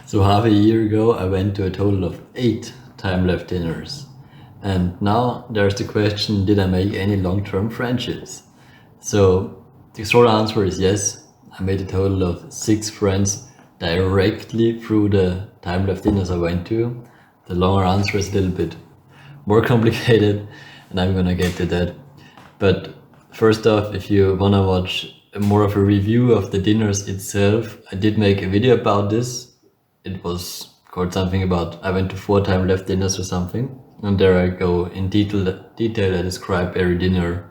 So half a year ago, I went to a total of 8 Timeleft dinners. And now there's the question, did I make any long-term friendships? So the short answer is yes. I made a total of 6 friends directly through the Timeleft dinners I went to. The longer answer is a little bit more complicated, and I'm gonna get to that. But first off, if you wanna watch more of a review of the dinners itself, I did make a video about this. It was called something about I went to 4 Timeleft dinners or something, and there I go in detail. I describe every dinner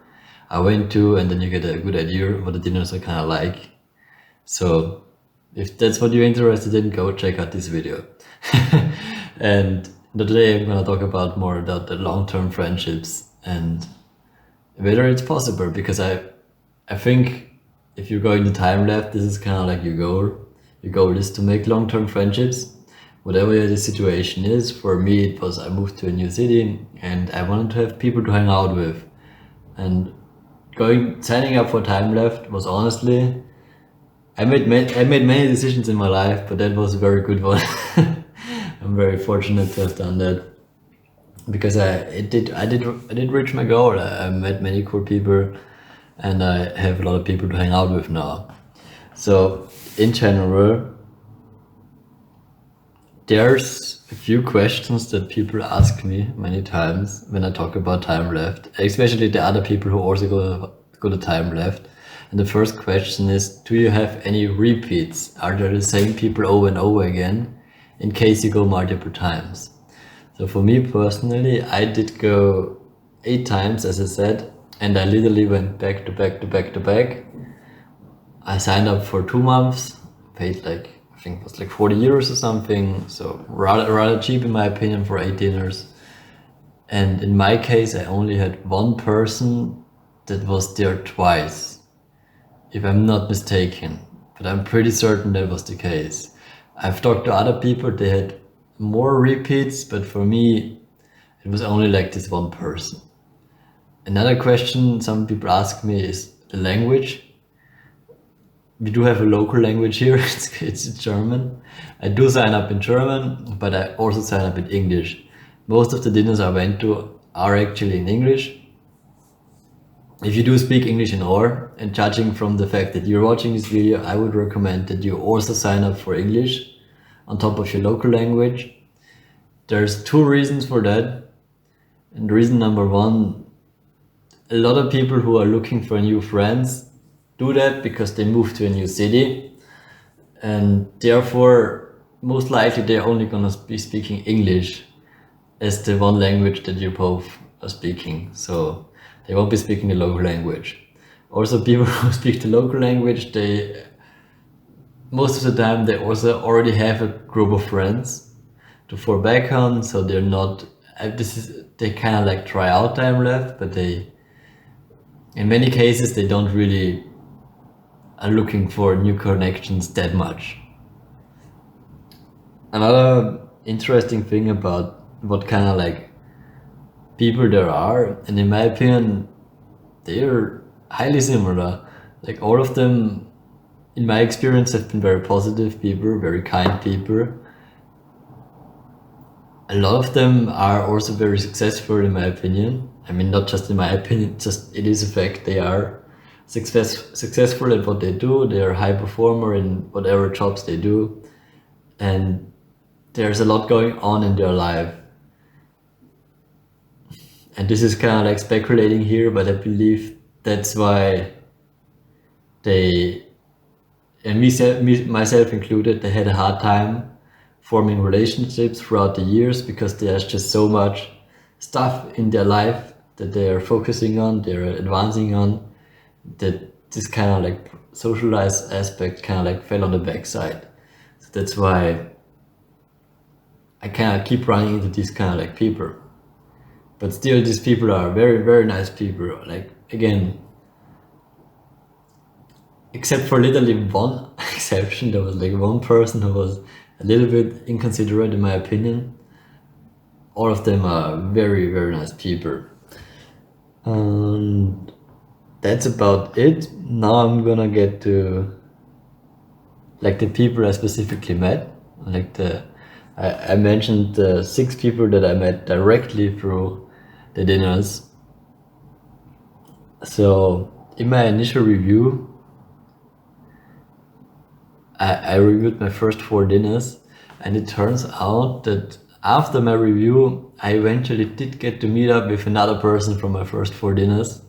I went to, and then you get a good idea what the dinners are kind of like. So if that's what you're interested in, go check out this video. And today I'm gonna talk about more about the long-term friendships and whether it's possible, because I think if you're going to Timeleft, this is kind of like your goal. Your goal is to make long-term friendships, whatever the situation is. For me, it was I moved to a new city and I wanted to have people to hang out with. And signing up for Timeleft was honestly, I made many decisions in my life, but that was a very good one. I'm very fortunate to have done that, because I did reach my goal. I met many cool people, and I have a lot of people to hang out with now. So in general, there's a few questions that people ask me many times when I talk about Timeleft, especially the other people who also go to Timeleft. And the first question is, do you have any repeats? Are there the same people over and over again in case you go multiple times? So for me personally, I did go 8 times, as I said, and I literally went back to back to back to back. I signed up for 2 months, paid like, I think it was like 40 euros or something, so rather cheap in my opinion for 8 dinners. And in my case, I only had one person that was there twice, if I'm not mistaken, but I'm pretty certain that was the case. I've talked to other people, they had more repeats, but for me, it was only like this one person. Another question some people ask me is the language. We do have a local language here, it's German. I do sign up in German, but I also sign up in English. Most of the dinners I went to are actually in English. If you do speak English in OR, and judging from the fact that you're watching this video, I would recommend that you also sign up for English on top of your local language. There's 2 reasons for that. And reason number 1, a lot of people who are looking for new friends do that because they move to a new city, and therefore most likely they're only gonna be speaking English as the one language that you both are speaking. So they won't be speaking the local language. Also, people who speak the local language, most of the time they also already have a group of friends to fall back on, so they're not, they kind of like try out Timeleft, but in many cases they don't really are looking for new connections that much. Another interesting thing about what kind of like people there are, and in my opinion, they're highly similar. Like all of them, in my experience, have been very positive people, very kind people. A lot of them are also very successful in my opinion. I mean, not just in my opinion, just it is a fact. They are successful at what they do. They are a high performer in whatever jobs they do. And there's a lot going on in their life. And this is kind of like speculating here, but I believe that's why they, and myself included, they had a hard time forming relationships throughout the years, because there's just so much stuff in their life that they are focusing on, they're advancing on, that this kind of like socialized aspect kind of like fell on the backside. So that's why I kind of keep running into these kind of like people. But still, these people are very, very nice people. Like, again, except for literally one exception, there was like one person who was a little bit inconsiderate in my opinion. All of them are very, very nice people. And that's about it. Now I'm gonna get to like the people I specifically met. Like I mentioned the 6 people that I met directly through the dinners. So in my initial review, I reviewed my first 4 dinners, and it turns out that after my review, I eventually did get to meet up with another person from my first 4 dinners.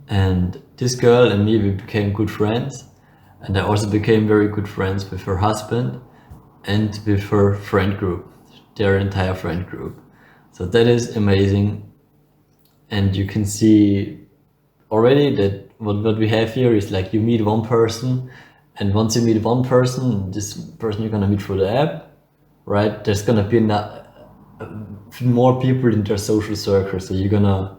And this girl and me, we became good friends. And I also became very good friends with her husband and with her friend group, their entire friend group. So that is amazing. And you can see already that what we have here is like you meet one person, and once you meet one person, this person you're gonna meet through the app, right? There's gonna be more people in their social circle. So you're gonna,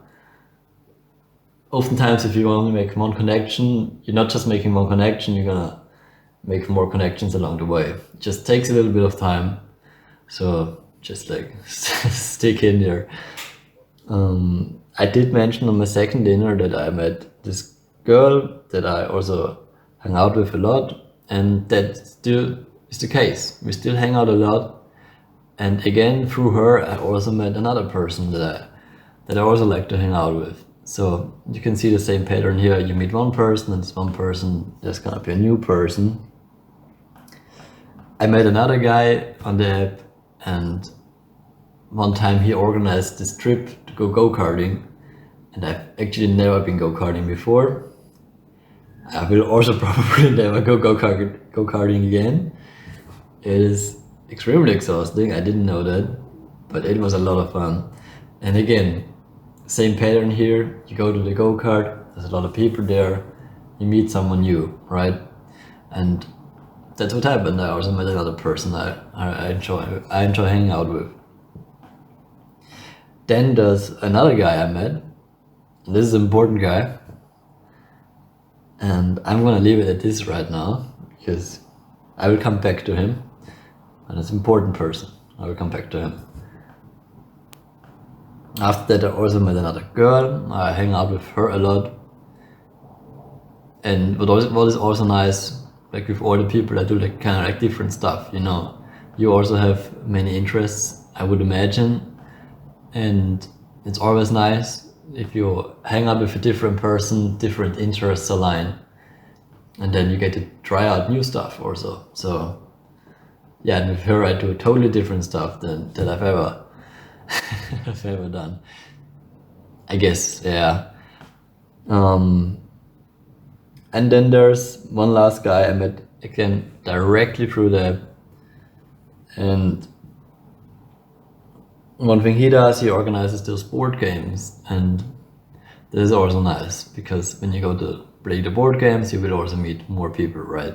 oftentimes if you only make one connection, you're not just making one connection, you're gonna make more connections along the way. It just takes a little bit of time. So just like stick in there. I did mention on my second dinner that I met this girl that I also hang out with a lot, and that still is the case. We still hang out a lot, and again through her I also met another person that I also like to hang out with. So you can see the same pattern here. You meet one person, and this one person, there's gonna be a new person. I met another guy on the app, and one time he organized this trip to go go-karting, and I've actually never been go-karting before. I will also probably never go go-karting again. It is extremely exhausting, I didn't know that, but it was a lot of fun. And again, same pattern here. You go to the go-kart, there's a lot of people there, you meet someone new, right? And that's what happened. I also met another person I enjoy hanging out with. Then there's another guy I met. This is an important guy, and I'm gonna leave it at this right now because I will come back to him, and it's an important person. I will come back to him. After that, I also met another girl. I hang out with her a lot, and what is also nice, like with all the people, I do like kind of like different stuff. You know, you also have many interests, I would imagine, and it's always nice if you hang out with a different person, different interests align, and then you get to try out new stuff also. So yeah, and with her I do totally different stuff than that I've ever done, I guess. Yeah. And then there's one last guy I met again directly through the app, and one thing he does, he organizes those board games, and this is also nice because when you go to play the board games, you will also meet more people, right?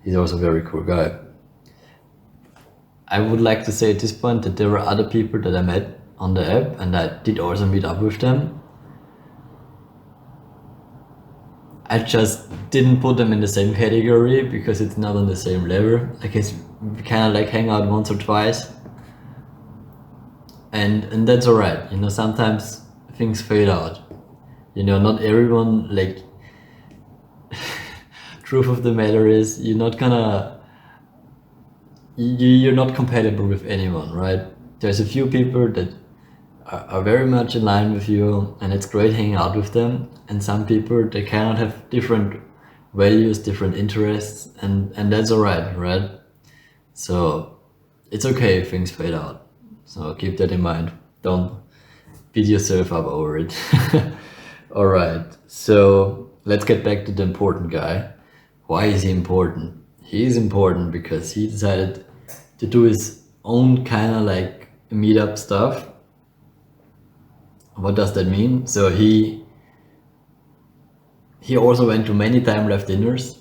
He's also a very cool guy. I would like to say at this point that there were other people that I met on the app, and I did also meet up with them. I just didn't put them in the same category because it's not on the same level. I guess we kind of like hang out once or twice, and that's alright. You know, sometimes things fade out. You know, not everyone, like, truth of the matter is you're not compatible with anyone, right? There's a few people that are very much in line with you, and it's great hanging out with them, and some people, they cannot have different values, different interests, and that's alright, right? So it's okay if things fade out, so keep that in mind. Don't beat yourself up over it. Alright, so let's get back to the important guy. Why is he important? He is important because he decided to do his own kind of like meetup stuff. What does that mean? So he also went to many Timeleft dinners,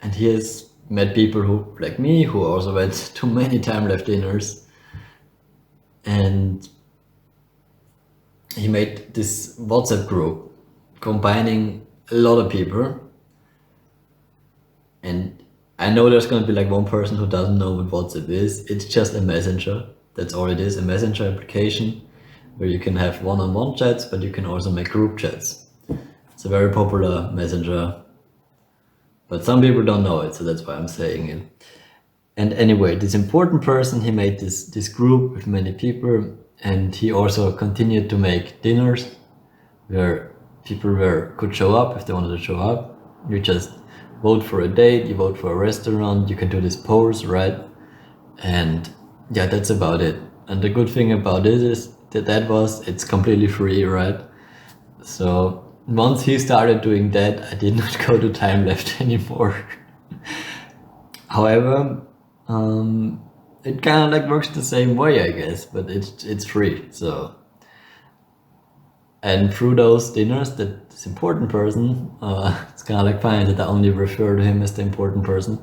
and he has met people who, like me, who also went to many Timeleft dinners, and he made this WhatsApp group combining a lot of people. And I know there's gonna be like one person who doesn't know what WhatsApp is. It's just a messenger. That's all it is, a messenger application where you can have one-on-one chats, but you can also make group chats. It's a very popular messenger, but some people don't know it, so that's why I'm saying it. And anyway, this important person, he made this group with many people, and he also continued to make dinners where people could show up if they wanted to show up. You just vote for a date, you vote for a restaurant, you can do this polls, right? And yeah, that's about it. And the good thing about it is that it's completely free, right? So once he started doing that, I did not go to Timeleft anymore. However, it kind of like works the same way, I guess, but it's free. So, and through those dinners, that this important person, it's kind of like fine that I only refer to him as the important person,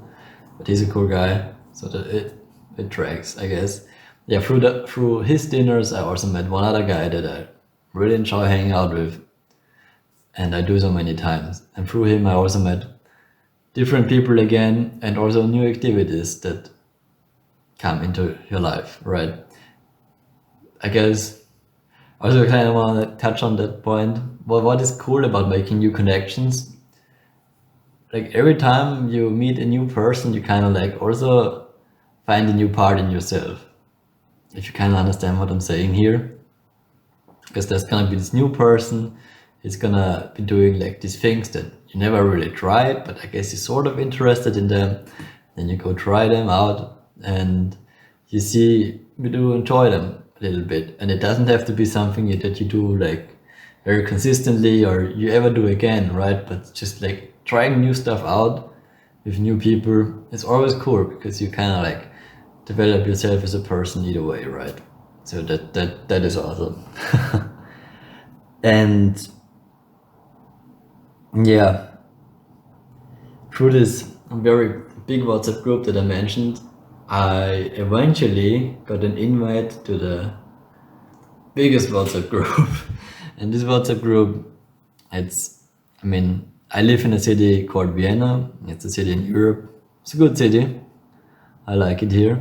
but he's a cool guy, so that it tracks, I guess. Yeah, through his dinners, I also met one other guy that I really enjoy hanging out with, and I do so many times. And through him, I also met different people again, and also new activities that come into your life, right? I guess I also kind of want to touch on that point. Well, what is cool about making new connections? Like every time you meet a new person, you kind of like also find a new part in yourself. If you kind of understand what I'm saying here, because there's gonna be this new person, he's gonna be doing like these things that you never really tried, but I guess you're sort of interested in them. Then you go try them out, and you see you do enjoy them a little bit. And it doesn't have to be something that you do like very consistently or you ever do again, right? But just like trying new stuff out with new people is always cool, because you kind of like develop yourself as a person either way, right? So that is awesome. And yeah, through this very big WhatsApp group that I mentioned, I eventually got an invite to the biggest WhatsApp group. And this WhatsApp group, I live in a city called Vienna. It's a city in Europe. It's a good city. I like it here.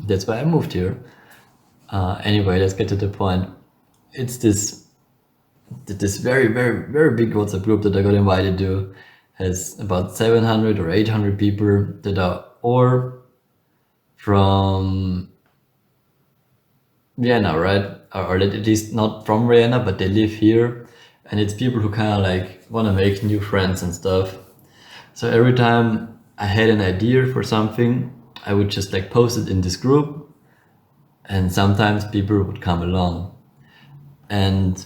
That's why I moved here. Anyway, let's get to the point. It's this very, very, very big WhatsApp group that I got invited to. Has about 700 or 800 people that are all from Vienna, right? Or at least not from Vienna, but they live here. And it's people who kind of like want to make new friends and stuff. So every time I had an idea for something, I would just like post it in this group, and sometimes people would come along. And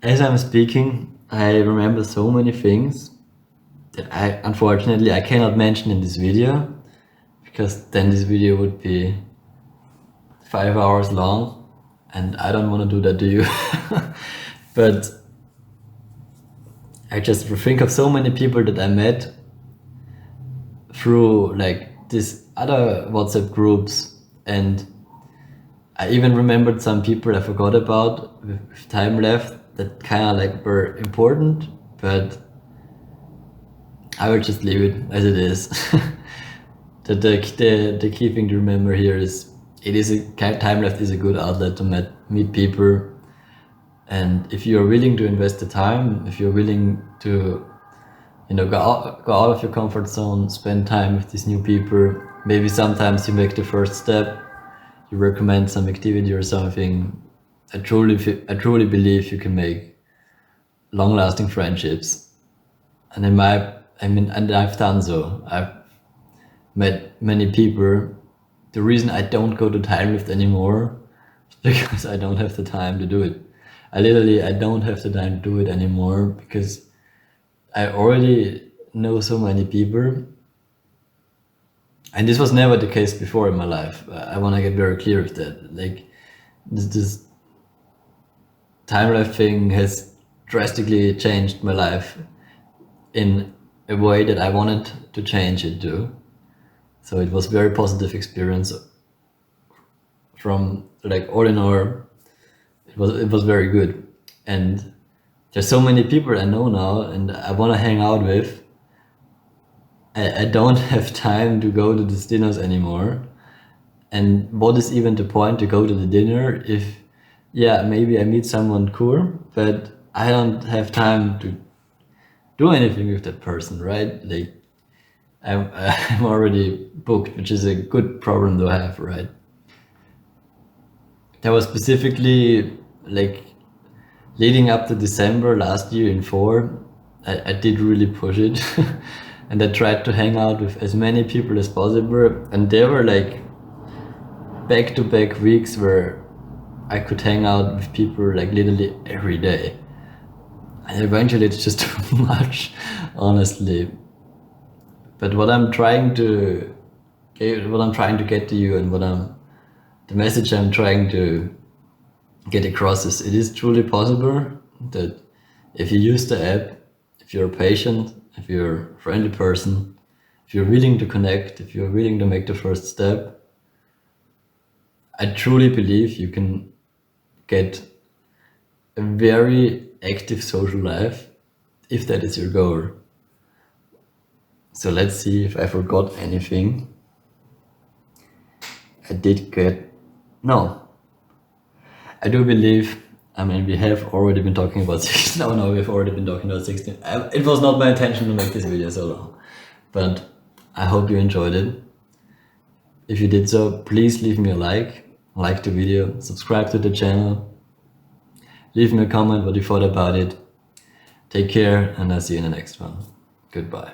as I'm speaking, I remember so many things that unfortunately I cannot mention in this video, because then this video would be 5 hours long, and I don't want to do that to you. But I just think of so many people that I met through like these other WhatsApp groups, and I even remembered some people I forgot about with time left that kind of like were important, but I will just leave it as it is. The key thing to remember here is Timeleft is a good outlet to meet people, and if you're willing to invest the time, if you're willing to go out of your comfort zone, spend time with these new people, maybe sometimes you make the first step, you recommend some activity or something, I truly believe you can make long-lasting friendships. And and I've done so. I've met many people. The reason I don't go to Timeleft anymore is because I don't have the time to do it. I don't have the time to do it anymore, because I already know so many people. And this was never the case before in my life. I want to get very clear with that. Like this Timeleft thing has drastically changed my life in a way that I wanted to change it to. So it was very positive experience. From like all in all, it was very good. And there's so many people I know now and I want to hang out with. I don't have time to go to these dinners anymore. And what is even the point to go to the dinner if, yeah, maybe I meet someone cool, but I don't have time to do anything with that person, right? Like, I'm already booked, which is a good problem to have, right? That was specifically like leading up to December last year in 4. I did really push it and I tried to hang out with as many people as possible, and there were like back-to-back weeks where I could hang out with people like literally every day, and eventually it's just too much, honestly. But what I'm trying to get to you, and the message I'm trying to get across is, it is truly possible that if you use the app, if you're patient, if you're a friendly person, if you're willing to connect, if you're willing to make the first step, I truly believe you can get a very active social life if that is your goal. So let's see if I forgot anything. I did get... No. I do believe, I mean, we have already been talking about 16. No, we've already been talking about 16. It was not my intention to make this video so long, but I hope you enjoyed it. If you did so, please leave me a like the video, subscribe to the channel, leave me a comment what you thought about it. Take care, and I'll see you in the next one. Goodbye.